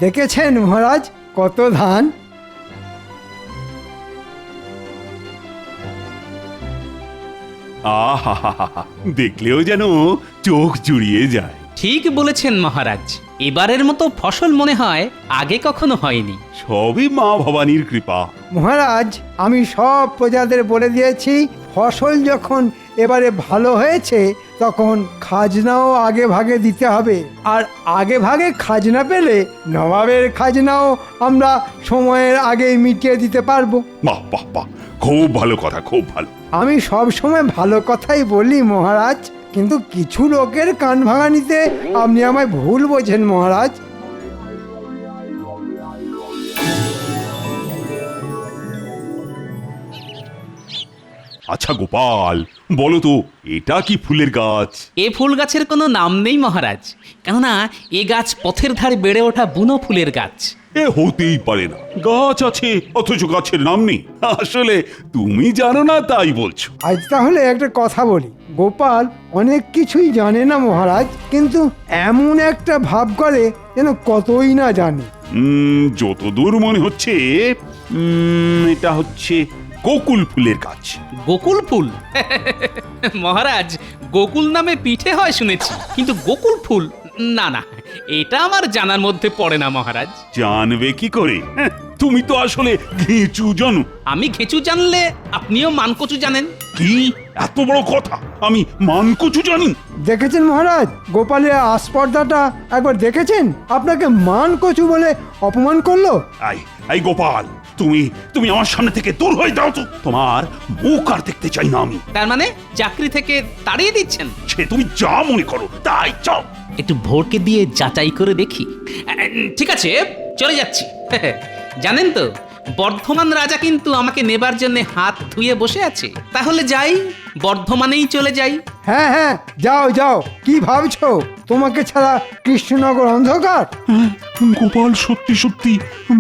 দেখেছেন মহারাজ কত ধান? আহা, দেখলেও যেন চোখ জুড়িয়ে যায়। ঠিক বলেছেন মহারাজ, এবারের মতো ফসল মনে হয় আগে কখনো হয়নি। সবই মা ভবানীর কৃপা। মহারাজ আমি সব প্রজাদের বলে দিয়েছি, ফসল যখন এবারে ভালো হয়েছে তখন খাজনাও আগে ভাগে দিতে হবে। আর আগে ভাগে খাজনা পেলে নবাবের খাজনাও আমরা সময়ের আগেই মিটিয়ে দিতে পারবো। বাহ বাহ বাহ, খুব ভালো কথা, খুব ভালো। আমি সব সময় ভালো কথাই বলি মহারাজ, কিন্তু কিছু লোকের কান ভাঙানিতে আপনি আমায় ভুল বোঝেন মহারাজ। আচ্ছা গোপাল, বলো তো এটা কি ফুলের গাছ? এ ফুল গাছের কোনো নাম নেই মহারাজ, কেননা এ গাছ পথের ধারে বেড়ে ওঠা বুনো ফুলের গাছ। এ হতেই পারে না, গাছ আছে অথচ গাছের নাম নেই। আসলে তুমি জানো না তাই বলছো। আজ তাহলে একটা কথা বলি, গোপাল অনেক কিছুই জানে না মহারাজ, কিন্তু এমন একটা ভাব করে যেন কতই না জানে। যতদূর মনে হচ্ছে এটা হচ্ছে গোকুল ফুলের গাছ। গোকুল ফুল? মহারাজ, গোকুল নামে পিঠে হয় শুনেছি, কিন্তু গোকুল ফুল না না, এটা আমার জানার মধ্যে পড়ে না মহারাজ। জানবে কি করে? তুমি তো আসলে ঘেঁচু জানো। আমি ঘেঁচু জানলে আপনিও মানকচু জানেন। কি এত বড় কথা, আমি মানকচু জানি? দেখেছেন মহারাজ, গোপালের আস্পর্ধাটা একবার দেখেছেন? আপনাকে মান কচু বলে অপমান করলো। এই গোপাল, তুমি তুমি আমার সামনে থেকে দূর হয়ে যাও তো। তোমার মুখ আর দেখতে চাই না আমি। তার মানে চাকরি থেকে তাড়িয়ে দিচ্ছেন? সে তুমি যা মনে করো তাই চাও। একটু ভোরকে দিয়ে যাচাই করে দেখি। ঠিক আছে, চলে যাচ্ছি। জানেন তো, বর্ধমান রাজা কিন্তু আমাকে নেবার জন্য হাত ধুয়ে বসে আছে। তাহলে যাই, বর্ধমানেই চলে যাই। হ্যাঁ হ্যাঁ, যাও যাও। কি ভাবছো তোমাকে ছাড়া কৃষ্ণনগর অন্ধকার? গোপাল সত্যি সত্যি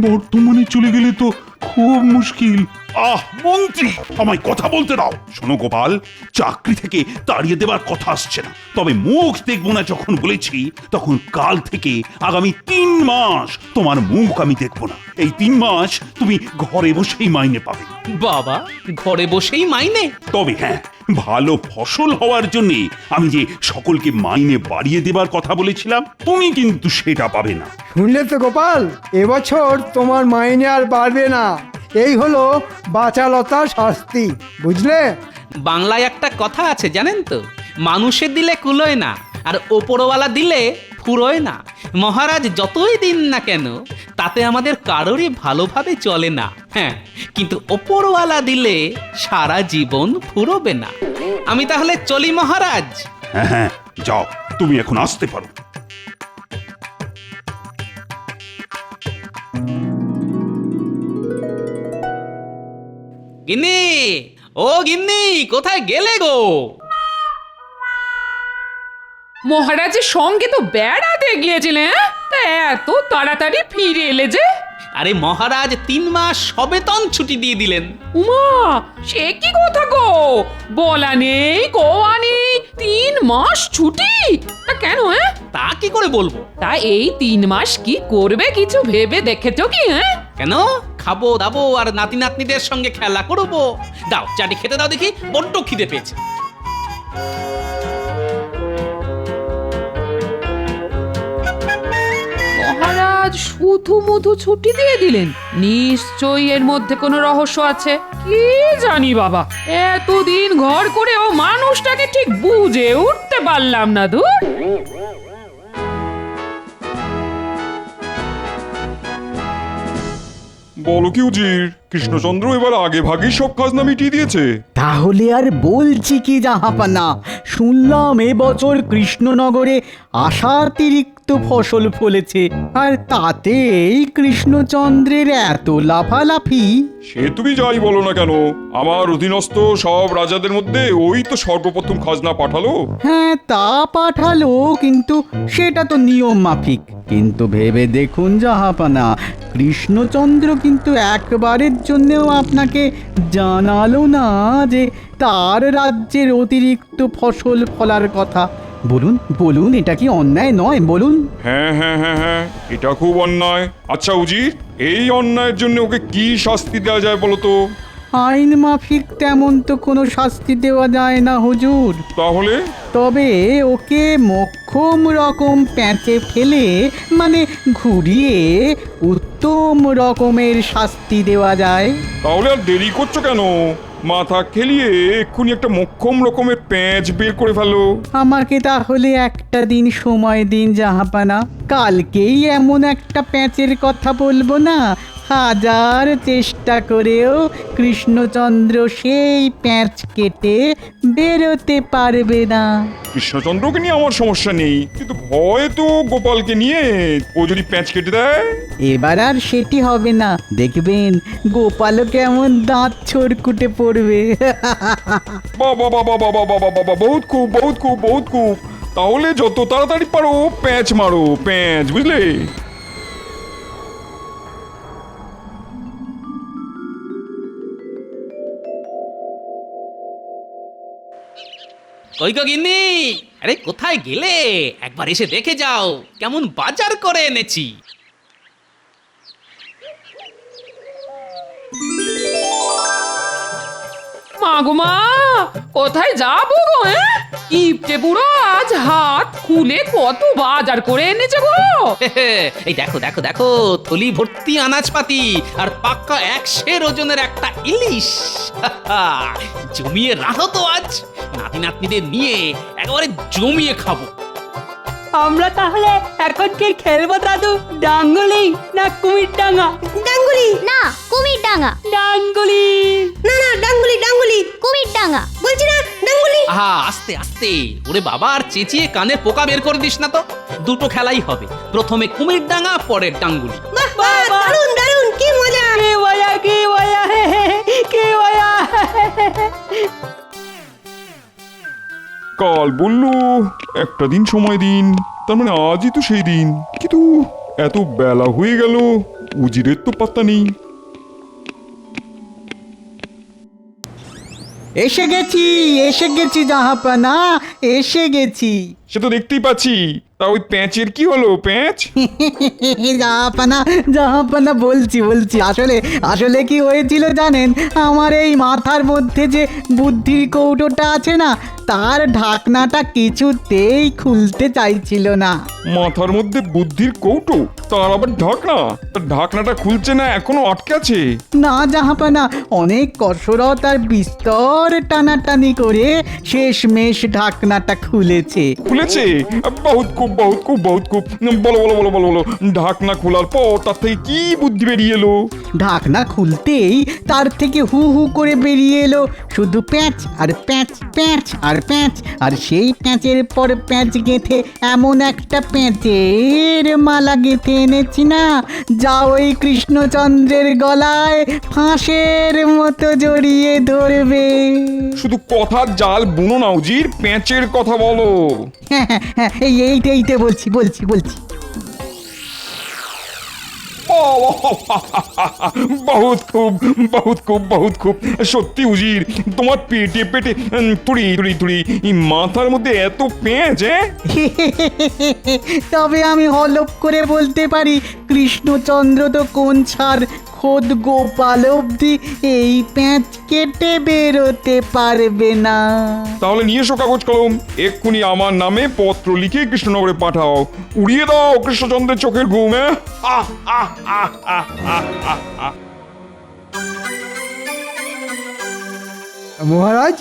বর্তমানে চলে গেলে তো খুব মুশকিল। মন্ত্রী, আমায় কথা বলতে দাও। শোনো গোপাল, চাকরি থেকে তাড়িয়ে দেবার কথা আসছে না, তবে মুখ দেখবো না যখন বলেছি, তখন কাল থেকে আগামী 3 মাস তোমার মুখ আমি দেখবো না। এই 3 মাস তুমি ঘরে বসেই মাইনে পাবে। বাবা, ঘরে বসেই মাইনে? তবে হ্যাঁ, ভালো ফসল হওয়ার জন্য আমি যে সকলকে মাইনে বাড়িয়ে দেবার কথা বলেছিলাম, তুমি কিন্তু সেটা পাবে না। শুনলে তো গোপাল, এবছর তোমার মাইনে আর বাড়বে না। এই হলো বাচালতার শাস্তি, বুঝলে? বাংলায় একটা কথা আছে জানেন তো, মানুষে দিলে কুলোয় না, আর ওপরওয়ালা দিলে ফুরোয় না। মহারাজ যতই দিন না কেন, তাতে আমাদের কারোরই ভালোভাবে চলে না। হ্যাঁ, কিন্তু ওপরওয়ালা দিলে সারা জীবন ফুরোবে না। আমি তাহলে চলি মহারাজ। হ্যাঁ হ্যাঁ, যাও, তুমি এখন আসতে পারো। গিন্নি, ও গিন্নি, কোথায় গেলে গো? মহারাজের সঙ্গে তো বেড়াতে গিয়েছিলেন, তা এত তাড়াতাড়ি ফিরে এলে যে? আরে মহারাজ 3 মাস সবেতন ছুটি দিয়ে দিলেন। উমা, সে কি কথা গো? বলা নেই কোয়া নেই, 3 মাস ছুটি? তা কেন? তা কি করে বলবো? তা এই 3 মাস কি করবে কিছু ভেবে দেখেছো কি? কেন? খাবো দাবো আর নাতি নাতনিদের সঙ্গে খেলা করবো। দাও চাটি খেতে দাও দেখি, বড্ড খিদে পেয়েছে। মহারাজ শুধু মধু ছুটি দিয়ে দিলেন, নিশ্চয়ই এর মধ্যে কোনো রহস্য আছে। কি জানি বাবা, এতদিন ঘর করেও মানুষটাকে ঠিক বুঝে উঠতে পারলাম না। ধুর। বলো কি উজির, কৃষ্ণচন্দ্র এবার আগে ভাগেই সব খাজনা মিটিয়ে দিয়েছে? তাহলে আর বলছি কি জাহাপানা, শুনলাম এবছর কৃষ্ণনগরে আশাতিরিক্ত ফসল ফলেছে, আর তাতেই কৃষ্ণচন্দ্রের এত লাফালাফি। সে তুমি যাই বলো না কেন, আমার অধীনস্থ সব রাজাদের মধ্যে ওই তো সর্বপ্রথম খাজনা পাঠালো। হ্যাঁ, তা পাঠালো, কিন্তু সেটা তো নিয়ম মাফিক। কিন্তু ভেবে দেখুন জাহাপানা, কৃষ্ণচন্দ্র কিন্তু একবারের জন্যও আপনাকে জানালো না যে তার রাজ্যের অতিরিক্ত ফসল ফলার কথা। বলুন বলুন, এটা কি অন্যায় নয় বলুন? হ্যাঁ হ্যাঁ হ্যাঁ হ্যাঁ, এটা খুব অন্যায়। আচ্ছা উজির, এই অন্যায়ের জন্য ওকে কি শাস্তি দেওয়া যায় বলো তো? আইন মাফিক তেমন তো কোনো শাস্তি দেওয়া যায় না হুজুর। তাহলে? তবে ওকে মোক্ষম রকম প্যাঁচে ফেলে, মানে ঘুরিয়ে উত্তম রকমের শাস্তি দেওয়া যায়। তাহলে আর দেরি করছো কেন? মাথা খেলিয়ে এক্ষুনি একটা মোক্ষম রকমের প্যাঁচ বের করে ফেলো। আমাকে তাহলে একটা দিন সময় দিন জাহাপানা, কালকেই এমন একটা প্যাঁচের কথা বলবো না, হাজার চেষ্টা করেও কৃষ্ণচন্দ্র সেই প্যাঁচ কেটে বেরোতে পারবে না। কৃষ্ণচন্দ্রকে নিয়ে আমার সমস্যা নেই, কিন্তু ভয় তো গোপালকে নিয়ে। ও যদি প্যাঁচ কেটে দেয়? এবার আর সেটি হবে না, দেখবেন গোপালও কেমন দাঁত ছড়কুটে পড়বে। বাবা বাবা বাবা বাবা বাবা, বহুত খুব বহুত খুব বহুত খুব। তাহলে যত তাড়াতাড়ি পারো প্যাঁচ মারো, প্যাঁচ, বুঝলে? কই গো গিন্নি, আরে কোথায় গেলে? একবার এসে দেখে যাও কেমন বাজার করে এনেছি। মা গো মা, কোথায় যাবো গো? ইপটে বুড়ো আজ হাত খুলে কত বাজার করে এনেছে গো। এই দেখো দেখো দেখো, থলি ভর্তি আনাজপাতি আর পাক্কা 100 ওজনের একটা ইলিশ। জমিয়ে রাখো তো, আজ নাতি নাতনিদের নিয়ে একেবারে জমিয়ে খাবো। আমরা তাহলে এখন কি খেলবো দাদু? ডাঙ্গুলি না কুমির ডাঙ্গা? ডাঙ্গুলি না, কুমির ডাঙ্গা। ডাঙ্গুলি না না, ডাঙ্গুলি ডাঙ্গুলি, কুমির ডাঙ্গা বলছি না, ডাঙ্গুলি। আহা, আস্তে আস্তে, ওরে বাবা, আর চেঁচিয়ে কানের পোকা বের করে দিস না তো। দুটো খেলাই হবে, প্রথমে কুমির ডাঙ্গা, পরে ডাঙ্গুলি। বাহ বাহ, দারুণ দারুণ, কি মজা। কে বয়া কে বয়া কে বয়া? কাল বললো একটা দিন সময় দিন, তার মানে আজই তো সেই দিন। কিন্তু এত বেলা হয়ে গেল, উজিরের তো পাত্তা নেই। এসে গেছি জাহাপানা, এসে গেছি। সে তো দেখতেই পাচ্ছি। তা ওই প্যাঁচের কি হলো, প্যাঁচ? জাহাপানা বলছি আসলে কি হয়েছিল জানেন? আমার এই মাথার মধ্যে যে বুদ্ধির কৌটোটা আছে না, তার ঢাকনাটা কিছুতেই খুলতে চাইছিল না। মাথার মধ্যে বুদ্ধির কৌটো, তার আবার ঢাকনা? তার ঢাকনাটা খুলছে না, এখনো আটকে আছে? না জাহাপানা, অনেক কসরত আর বিস্তর টানাটানি করে শেষমেশ ঢাকনাটা খুলেছে। খুলেছে? বহুত খুব বহুত খুব বহুত খুব। বলো বলো বলো বলো বলো, ঢাকনা খোলার পর তার থেকে কি বুদ্ধি বেরিয়ে এলো? ঢাকনা খুলতেই তার থেকে হু হু করে বেরিয়ে এলো শুধু প্যাঁচ আর প্যাঁচ, প্যাঁচ আর প্যাঁচ, আর সেই প্যাঁচের পর প্যাঁচ গেঁথে এমন একটা প্যাঁচের মালা গেঁথে এনেছি না, যা ওই কৃষ্ণচন্দ্রের গলায় ফাঁসের মতো জড়িয়ে ধরবে। শুধু কথার জাল বুনো না উজির, প্যাঁচের কথা বলো। হ্যাঁ, এইটা বলছি। বহুত খুব বহুত খুব বহুত খুব। সত্যি উজির, তোমার পেটে পেটে তুড়ি তুড়ি তুড়ি, মাথার মধ্যে এত পেঁচ? তবে আমি হলপ করে বলতে পারি, কৃষ্ণচন্দ্র তো কোন ছাড় খোদ গোপাল অব্দি এই প্যাঁচ কেটে বেরোতে পারবে না। তাহলে নিয়ে এসো কাগজ কলম, এক্ষুনি আমার নামে পত্র লিখে কৃষ্ণনগরে পাঠাও। উড়িয়ে দাও কৃষ্ণচন্দ্রের চোখের ঘুম। মহারাজ,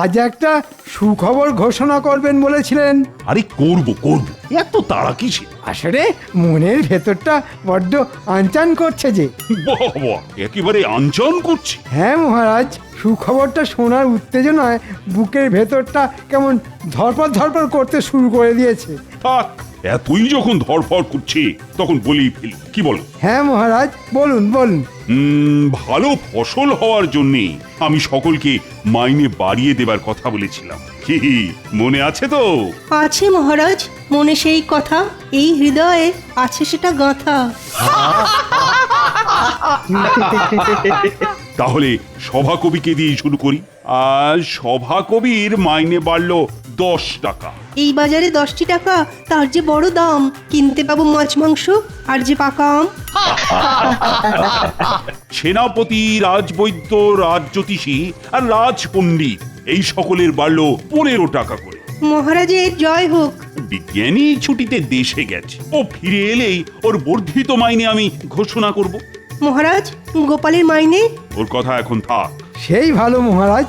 আজ একটা সুখবর ঘোষণা করবেন বলেছিলেন। আরে করব এত তাড়া কিসে? আসলে মনের ভেতরটা বড্ড আনচান করছে যে। বাবা, একেবারে আনচান করছি। হ্যাঁ মহারাজ, সুখবরটা শোনার উত্তেজনায় বুকের ভেতরটা কেমন ধরপড় করতে শুরু করে দিয়েছে। থাক, এতই যখন ধরফর করছে তখন বলেই ফেলি, কি বলো? হ্যাঁ মহারাজ, বলুন। ভালো ফসল হওয়ার জন্য আমি সকলকে মাইনে বাড়িয়ে দেবার কথা বলেছিলাম, কি মনে আছে তো? আছে মহারাজ, মনে সেই কথা, এই হৃদয়ে আছে সেটা গাঁথা। তাহলে সভাকবিকে দিয়ে শুরু করি। আর সভাকবির মাইনে বাড়লো 10 টাকা। এই বাজারে 10টি টাকা, তার যে বড় দাম। কিনতে পাবো মাছ মাংস আর যে পাকা আম। সেনাপতি, রাজবৈদ্য, রাজজ্যোতিষী আর রাজপণ্ডিত এই সকলের বাড়লো 15 টাকা করে। মহারাজের জয় হোক। বিজ্ঞানী ছুটিতে দেশে গেছে, ও ফিরে এলেই ওর বর্ধিত মাইনে আমি ঘোষণা করব। মহারাজ, গোপালের মাইনে? ওর কথা এখন থাক। সেই ভালো মহারাজ।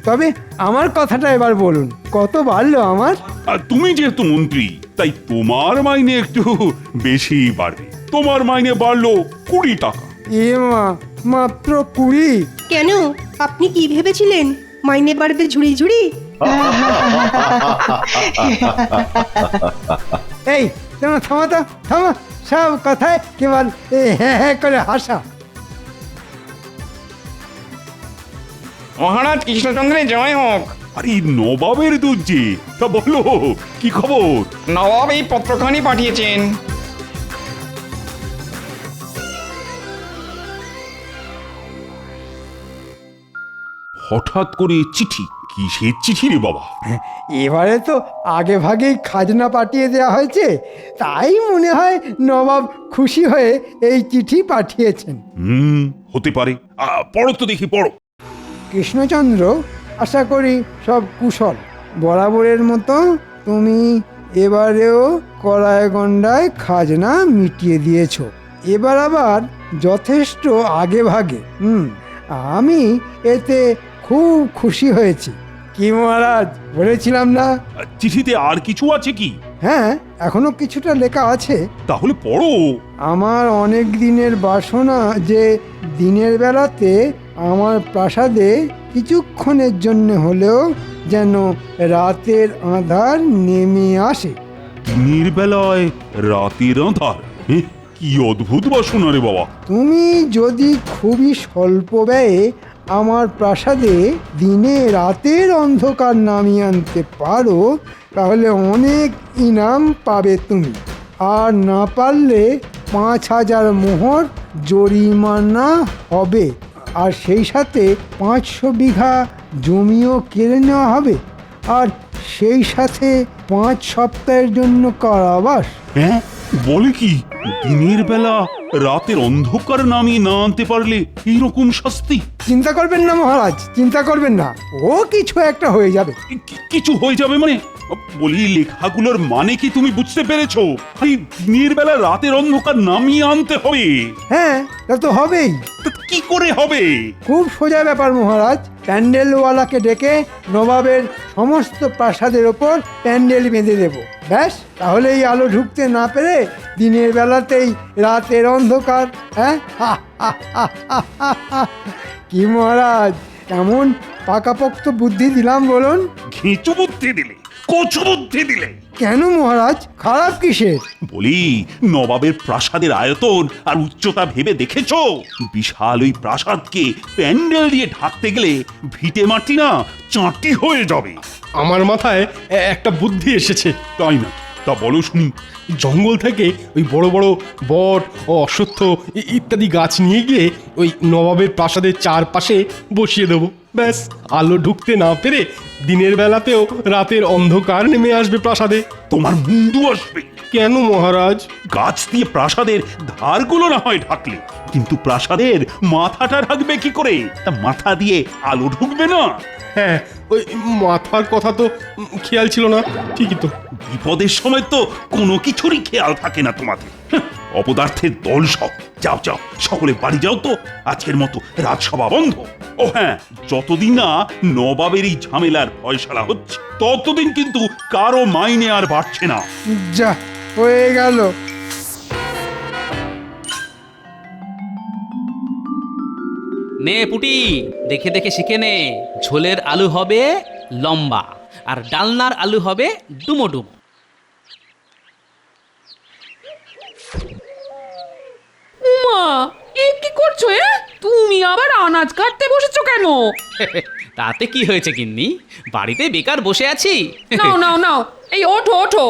তবে আমার কথাটা এবার বলুন, কত বাড়লো আমার? আর তুমি যেহেতু মন্ত্রী, তাই তোমার মাইনে একটু বেশি বাড়বে। তোমার মাইনে বাড়লো 20 টাকা। এ মা, মাত্র 20? কেন, আপনি কি ভেবেছিলেন মাইনে বাড়বে ঝুড়ি ঝুড়ি? এই তোমার থামা তো, থামা। সব কথায় কেবল হ্যাঁ হ্যাঁ করে হাসা। মহারাজ কৃষ্ণচন্দ্রের জয় হোক। আরে নবাবের দুধ যে, তা বলো কি খবর? নবাব এই পত্রখানি পাঠিয়েছেন। হঠাৎ করে চিঠি? কিসের চিঠি রে বাবা? এবারে তো আগে ভাগেই খাজনা পাঠিয়ে দেওয়া হয়েছে, তাই মনে হয় নবাব খুশি হয়ে এই চিঠি পাঠিয়েছেন। হতে পারে। পড়ো তো দেখি, পড়ো। কৃষ্ণচন্দ্র, আশা করি সব কুশল। বরাবরের মতো তুমি এবারেও কড়ায় গন্ডায় খাজনা মিটিয়ে দিয়েছ। এবার আবার যথেষ্ট আগে ভাগে। আমি এতে খুব খুশি হয়েছি। কি মহারাজ, বলেছিলাম না? চিঠিতে আর কিছু আছে কি? হ্যাঁ, এখনো কিছুটা লেখা আছে। তাহলে পড়ো। আমার অনেক দিনের বাসনা যে দিনের বেলাতে আমার প্রাসাদে কিছুক্ষণের জন্য হলেও যেন রাতের আঁধার নেমে আসে। দিনের বেলায় রাতের আঁধার? কি অদ্ভুত বাসনা রে বাবা। তুমি যদি খুবই স্বল্প ব্যয়ে আমার প্রাসাদে দিনে রাতের অন্ধকার নামিয়ে আনতে পারো, তাহলে অনেক ইনাম পাবে তুমি। আর না পারলে 5,000 মোহর জরিমানা হবে, আর সেই সাথে 500 বিঘা জমিও কেড়ে নেওয়া হবে, আর সেই সাথে 5 সপ্তাহের জন্য কারাবাস। হ্যাঁ, বলে কি? দিনের বেলা রাতের অন্ধকার নামিয়ে না আনতে পারলে এইরকম শাস্তি? চিন্তা করবেন না মহারাজ, চিন্তা করবেন না, ও কিছু একটা হয়ে যাবে। কিছু হয়ে যাবে মানে? বলি, লেখাগুলোর মানে কি তুমি বুঝতে পেরেছো? এই দিনের বেলা রাতের অন্ধকার নামিয়ে আনতে হবে। হ্যাঁ, তা তো হবেই। তা কি করে হবে? খুব সোজা ব্যাপার মহারাজ। প্যান্ডেলওয়ালাকে ডেকে নবাবের সমস্ত প্রাসাদের ওপর প্যান্ডেল বেঁধে দেব। ব্যাস, তাহলেই আলো ঢুকতে না পেরে দিনের বেলাতেই রাতের অন্ধকার। হ্যাঁ, কি মহারাজ, কেমন পাকাপোক্ত বুদ্ধি দিলাম বলুন? ঘিঁচু বুদ্ধি দিলে, কচু বুদ্ধি দিলে। কেন মহারাজ, খারাপ কিসের? বলি, নবাবের প্রাসাদের আয়তন আর উচ্চতা ভেবে দেখেছো? বিশাল ওই প্রাসাদকে প্যান্ডেল দিয়ে ঢাকতে গেলে ভিটে মাটি না চাঁটি হয়ে যাবে। আমার মাথায় একটা বুদ্ধি এসেছে। তাই না? তা বলো শুনি। জঙ্গল থেকে ওই বড় বড় বট ও অশ্বত্থ ইত্যাদি গাছ নিয়ে গিয়ে ওই নবাবের প্রাসাদের চারপাশে বসিয়ে দেবো। ব্যাস, আলো ঢুকতে না পেরে দিনের বেলাতেও রাতের অন্ধকার নেমে আসবে প্রাসাদে। তোমার মুন্ডু আসবে। কেন মহারাজ? গাছ দিয়ে প্রাসাদের ধারগুলো না হয় ঢাকলে, কিন্তু প্রাসাদের মাথাটা ঢাকবে কি করে? তা মাথা দিয়ে আলো ঢুকবে না। হ্যাঁ, ওই মাথার কথা তো খেয়াল ছিল না। ঠিকই তো। বিপদের সময় তো কোনো কিছুরই খেয়াল থাকে না তোমাদের। অপদার্থের দল সব। যাও যাও, সকলে বাড়ি যাও তো, আজকের মতো রাজসভা বন্ধ। ও হ্যাঁ, যতদিন না নবাবের এই ঝামেলার ফয়সালা হচ্ছে, ততদিন কিন্তু কারো মাইনে আর বাড়ছে না। যা হয়ে গেল। নে পুটি, দেখে দেখে শিখে নে। ঝোলের আলু হবে লম্বা, আর ডালনার আলু হবে ডুমো ডুমো। উমা, এ কি করছো? তুমি আবার আনাজ কাটতে বসেছো কেন? তাতে কি হয়েছে গিন্নি, বাড়িতে বেকার বসে আছি। নাও নাও নাও, এই ওঠো ওঠো,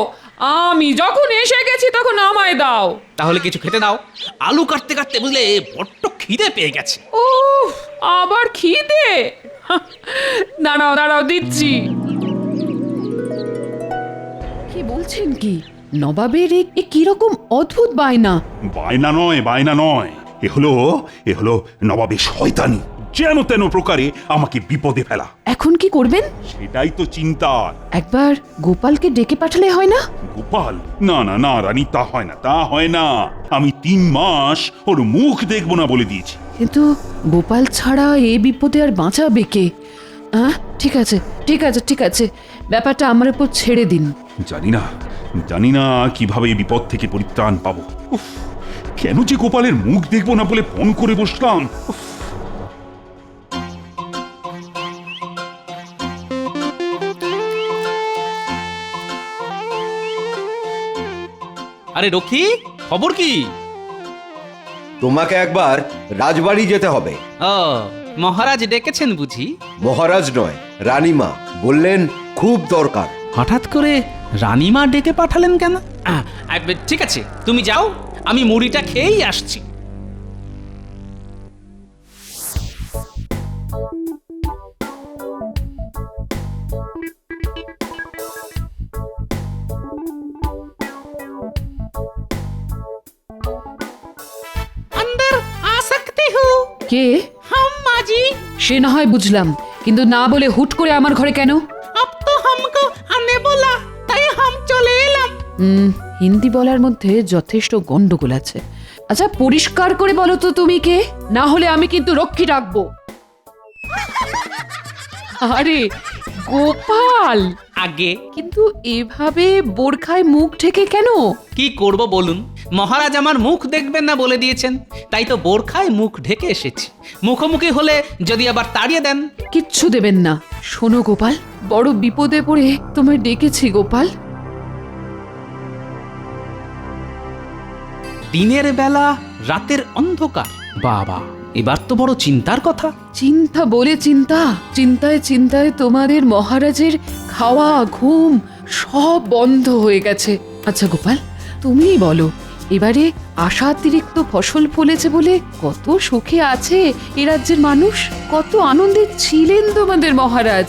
আমি যখন এসে গেছি তখন আমায় দাও। তাহলে কিছু খেতে দাও। আলু কাটতে কাটতে বুঝলে বড্ড খিদে পেয়ে গেছে। ও, আবার খিদে? দাঁড়াও দাঁড়াও, দিচ্ছি। বলছেন কি নবাবের এ কিরকম অদ্ভুত বায়না? বায়না নয়, এ হলো নবাবের শয়তানি, যেন তেন প্রকারে আমাকে বিপদে ফেলা। এখন কি করবেন? সেটাই তো চিন্তা। একবার গোপালকে ডেকে পাঠালে হয় না? গোপাল? না রানী, তা হয় না। আমি 3 মাস ওর মুখ দেখবো না বলে দিয়েছি। কিন্তু গোপাল ছাড়া এ বিপদে আর বাঁচাবে কে? ঠিক আছে, ব্যাপারটা আমার উপর ছেড়ে দিন। জানি না কিভাবে এই বিপদ থেকে পরিত্রাণ পাবো। উফ, কেন যে গোপালের মুখ দেখবো না বলে ফোন করে বসলাম। উফ। আরে রকি, খবর কি? তোমাকে একবার রাজবাড়ি যেতে হবে। ও, মহারাজ ডেকেছেন বুঝি? মহারাজ নয়, রানীমা বললেন খুব দরকার। হঠাৎ করে রানীমা ডেকে পাঠালেন কেন? ঠিক আছে, তুমি যাও, আমি মুড়িটা খেয়েই আসছি। अंदर आ सकती हूँ? কে? हम माजी। সে না হয় বুঝলাম, কিন্তু না বলে হুট করে আমার ঘরে কেন? अब तो हमको आने बोला, তাই हम চলে এলাম। হিন্দি বলার মধ্যে যথেষ্ট গন্ডগোল আছে। আচ্ছা পরিষ্কার করে বলো তো তুমি কে, না হলে আমি কিন্তু রক্ষী ডাকবো। আরে গোপাল, আগে কিন্তু এভাবে বোরখায় মুখ ঢেকে কেন? কি করব বলুন, মহারাজ আমার মুখ দেখবেন না বলে দিয়েছেন, তাই তো বোরখায় মুখ ঢেকে এসেছি। মুখোমুখি হলে যদি আবার তাড়িয়ে দেন। কিচ্ছু দেবেন না। শোনো গোপাল, বড় বিপদে পড়ে তোমায় ডেকেছি গোপাল। দিনের বেলা রাতের অন্ধকার, বাবা এবার তো বড় চিন্তার কথা। চিন্তা বলে চিন্তায় তোমাদের মহারাজের খাওয়া ঘুম সব বন্ধ হয়ে গেছে। আচ্ছা গোপাল, তুমিই বলো, এবারে আশাতিরিক্ত ফসল ফলেছে বলে কত সুখে আছে এ রাজ্যের মানুষ, কত আনন্দে ছিলেন তোমাদের মহারাজ।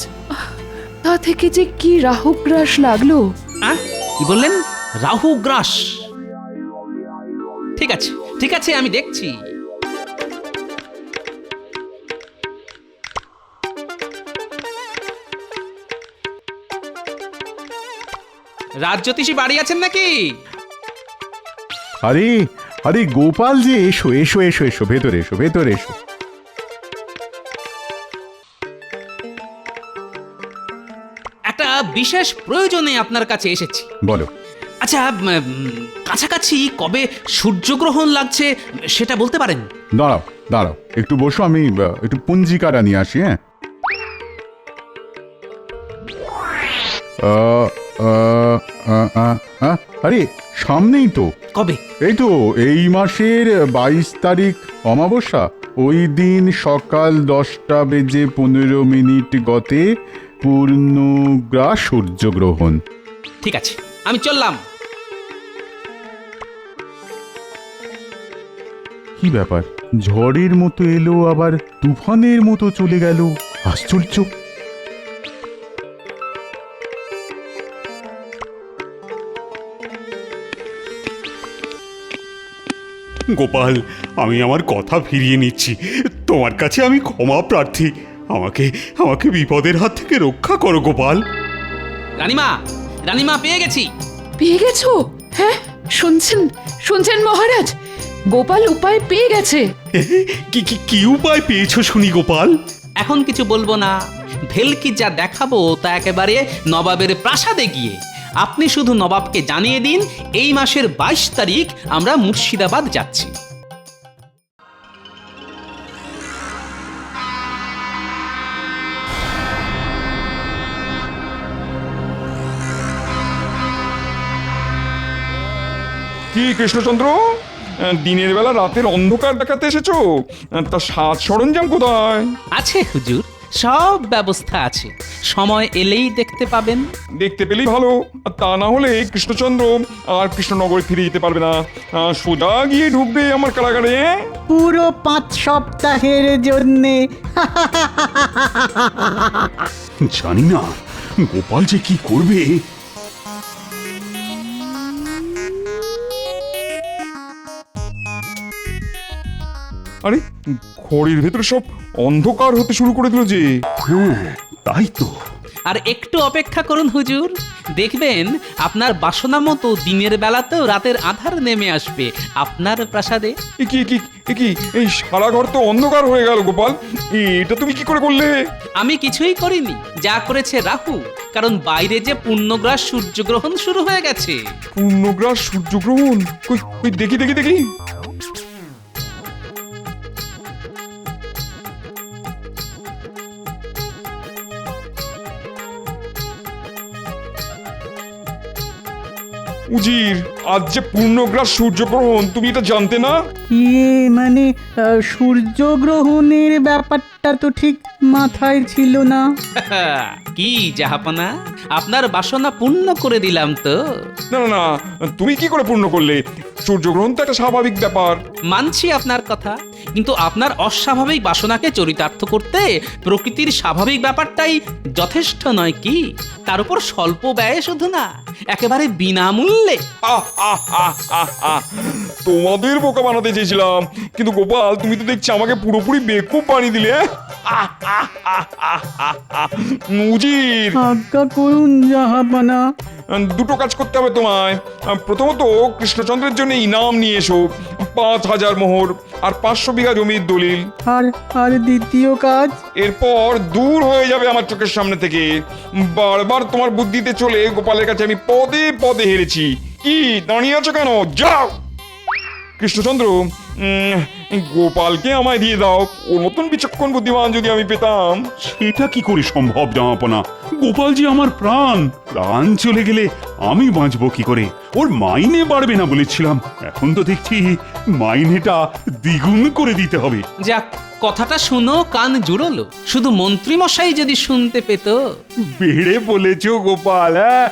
তা থেকে যে কি রাহুগ্রাস লাগলো। কি বললেন? রাহুগ্রাস? ঠিক আছে, আমি দেখছি। রাজ্যতীষী বাড়ি আছেন নাকি? আরে গোপাল যে, এসো এসো এসো এসো, ভেতরে এসো, ভেতরে এসো। একটা বিশেষ প্রয়োজনে আপনার কাছে এসেছি। বলো। আচ্ছা, কাছাকাছি কবে সূর্যগ্রহণ লাগছে সেটা বলতে পারেন? দাঁড়াও একটু বসো, আমি একটু পঞ্জিকাটা নিয়ে আসি। হ্যাঁ, আরে সামনেই তো। কবে? এই তো এই মাসের 22 তারিখ অমাবস্যা, ওই দিন সকাল 10:15 গতে পূর্ণগ্রাস সূর্যগ্রহণ। ঠিক আছে, আমি চললাম। কি ব্যাপার, ঝড়ের মতো এলো আবার তুফানের মতো চলে গেল, আশ্চর্য। গোপাল, আমি আমার কথা ফিরিয়ে নিচ্ছি। তোমার কাছে আমি ক্ষমা প্রার্থী। আমাকে বিপদের হাত থেকে রক্ষা করো গোপাল। রানীমা পেয়ে গেছি। পেয়ে গেছো? হ্যাঁ, শুনছেন মহারাজ, গোপাল উপায় পেয়ে গেছে। কি উপায় পেয়েছো শুনি গোপাল? এখন কিছু বলবো না, ভেলকি যা দেখাবো তা একেবারে নবাবের প্রাসাদে গিয়ে। আপনি শুধু নবাবকে জানিয়ে দিন এই মাসের 22 তারিখ আমরা মুর্শিদাবাদ যাচ্ছি। কি কৃষ্ণচন্দ্র, দিনের বেলা রাতের অন্ধকার দেখাতে এসেছো? তা সাজ সরঞ্জাম কোথায়? আছে হুজুর, সব ব্যবস্থা আছে, সময় এলেই দেখতে পাবেন। দেখতে পেলেই ভালো, আর তা না হলে কৃষ্ণচন্দ্র আর কৃষ্ণনগরে ফিরে যেতে পারবে না, সোজা গিয়ে ঢুকবে আমার কারাগারে। পুরো 5 সপ্তাহের জন্যে। জানি না গোপাল যে কি করবে। আরে ঘরের ভেতরে সব অন্ধকার হতে শুরু করে দিল যে। হ্যাঁ তাই তো। আর একটু অপেক্ষা করুন হুজুর, দেখবেন আপনার বাসনা মতো দিনের বেলাতেও রাতের আধার নেমে আসবে আপনার প্রাসাদে। এ কি এই সারা ঘর তো অন্ধকার হয়ে গেল গোপাল, এটা তুমি কি করে করলে? আমি কিছুই করিনি, যা করেছে রাহু, কারণ বাইরে যে পূর্ণগ্রাস সূর্যগ্রহণ শুরু হয়ে গেছে। পূর্ণগ্রাস সূর্যগ্রহণ? কই দেখি। উজির, আজ যে পূর্ণগ্রাস সূর্যগ্রহণ, তুমি এটা জানতে না? মানে সূর্যগ্রহণের ব্যাপারটা তো ঠিক মাথায় ছিল না। কি জাহাপনা, আপনার বাসনা পূর্ণ করে দিলাম তো। না, তুমি কি করে পূর্ণ করলে? সূর্যগ্রহণ তো একটা স্বাভাবিক ব্যাপার। মানছি আপনার কথা, কিন্তু আপনার অস্বাভাবিক বাসনাকে চরিতার্থ করতে প্রকৃতির স্বাভাবিক ব্যাপারটাই যথেষ্ট নয় কি? তার উপর স্বল্প ব্যয়ে শুধু না, একেবারে বিনামূল্যে। তোমাদের বোকা বানাতে চেয়েছিলাম, কিন্তু গোপাল তুমি তো দেখছি আমাকে পুরোপুরি বেকুব বানিয়ে দিলে। উজির, আজ্ঞা করুন জাহাপানা। দুটো কাজ করতে হবে তোমায়। প্রথমত কৃষ্ণচন্দ্রের জন্য ইনাম নিয়ে এসো, 5,000 মোহর আর 500 বিঘা জমির দলিল। আর দ্বিতীয় কাজ? এরপর দূর হয়ে যাবে আমার চোখের সামনে থেকে। বারবার তোমার বুদ্ধিতে চলে গোপালের কাছে আমি পদে পদে হেরেছি। কি দাঁড়িয়ে আছো কেন? যাও। কৃষ্ণচন্দ্র, গোপালকে আমায় দিয়ে দাও। ওর মতন বিচক্ষণ বুদ্ধিমান যদি আমি পেতাম। সেটা কি করে সম্ভব জামাপনা? গোপাল যে আমার প্রাণ, প্রাণ চলে গেলে আমি বাঁচবো কি করে? ওর মাইনে বাড়বে না বলেছিলাম, এখন তো দেখছি মাইনেটা দ্বিগুণ করে দিতে হবে। যাক, কথাটা শুনো কান জুড়লো। শুধু মন্ত্রী মশাই যদি শুনতে পেত। বেড়ে বলেছো গোপাল, হ্যাঁ?